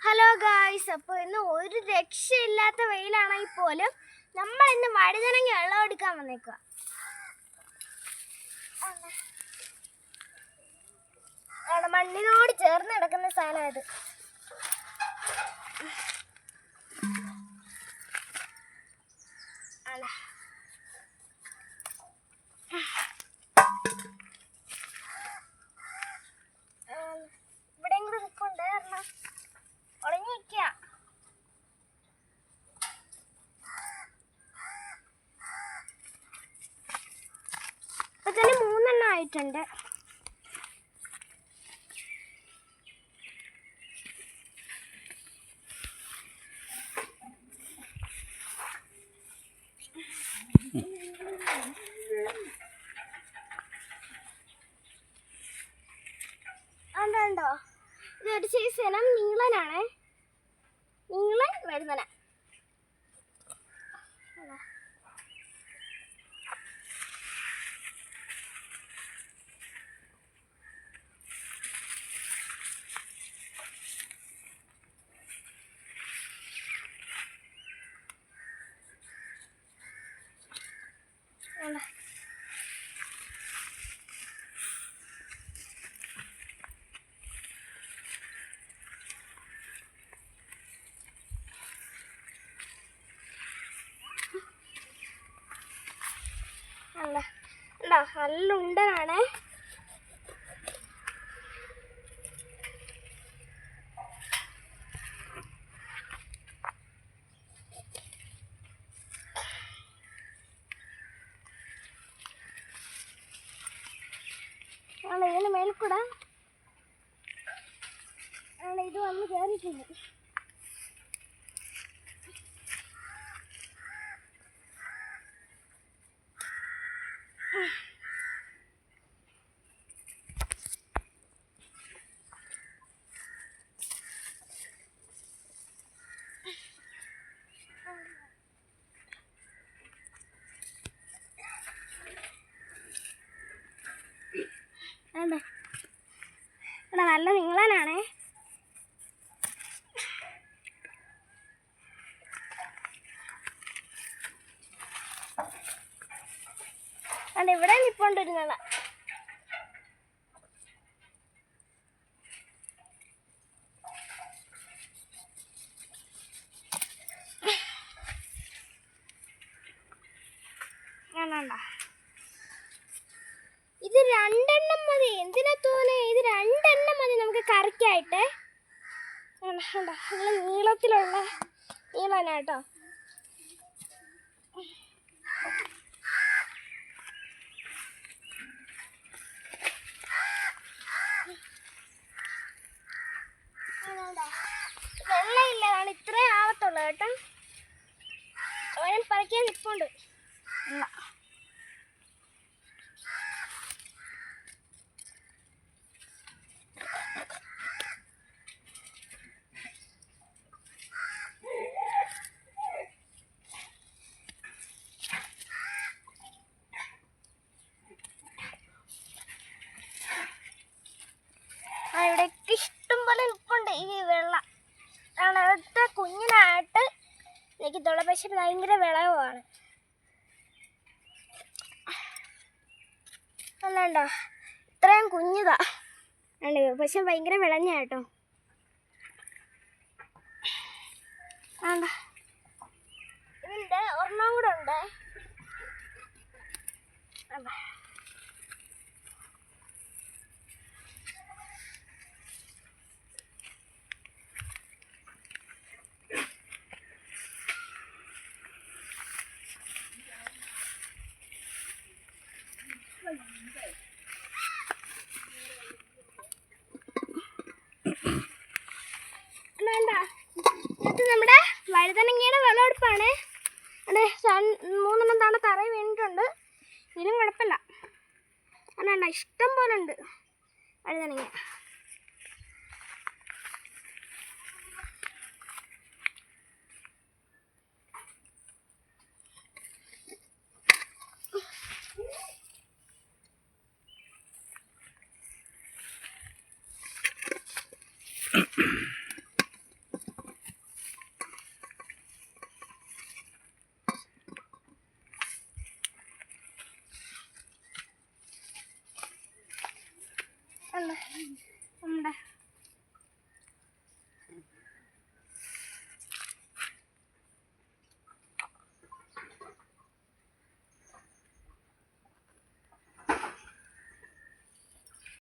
Hello guys, അപ്പോൾ ഇന്ന് ഒരു രക്ഷയില്ലാത്ത വെയിലാണെങ്കിൽ പോലും നമ്മൾ ഇന്ന് വഴുതനങ്ങ വിളവെടുക്കാൻ വന്നേക്കുക. മണ്ണിനോട് ചേർന്ന് കിടക്കുന്ന സാധനം ഇത്. ഇവിടെ കൂടെ നിൽക്കൊണ്ട് ഉടങ്ങി നിൽക്കുക. ഇപ്പൊ തന്നെ 3 എണ്ണം ആയിട്ടുണ്ട്. അതുണ്ടോ, ഇതൊരു സൈസ് ഇനം നീളനാണ്. നീളൻ വഴുതന. നല്ല ഉണ്ടനാണ്. ഇതിന് മേൽക്കൂടെ ഇത് വന്ന് കയറിയിട്ടുണ്ട്. നല്ല നീളനാണേ. ഇവിടെ നിപ്പോണ്ടിരുന്ന ഇത് 2 എണ്ണം മതി. എന്തിനാ തോന്നേ, ഇത് 2 എണ്ണം മതി നമുക്ക് കറിക്കായിട്ട്. നല്ല നീളത്തിലുള്ള നീളനാട്ടോ. വെള്ളമില്ലതാണ്, ഇത്രയും ആവത്തുള്ളൂ കേട്ടോ. അവൻ പറിക്കാൻ നിൽപ്പുണ്ട്. ഇവിടെയൊക്കെ ഇഷ്ടം പോലെ നിൽപ്പുണ്ട് ഈ വെള്ളം. അവിടുത്തെ കുഞ്ഞിനായിട്ട് നിൽക്കത്തുള്ളൂ, പക്ഷെ ഭയങ്കര വിളവുമാണ്. അല്ലണ്ടോ, ഇത്രയും കുഞ്ഞിതാ ഉണ്ട്, പക്ഷെ ഭയങ്കര വിളഞ്ഞ കേട്ടോ. ഇതിൻ്റെ ഒരെണ്ണം കൂടെ ഉണ്ട്. ഇത് നമ്മുടെ വഴുതനങ്ങയുടെ വിളവെടുപ്പാണ്. അതെ, 3 എണ്ണം താണ്ട തറയിൽ വീണിട്ടുണ്ട്. ഇതിലും കുഴപ്പമില്ല. അല്ലാണ്ട ഇഷ്ടം പോലെ ഉണ്ട് വഴുതനങ്ങ.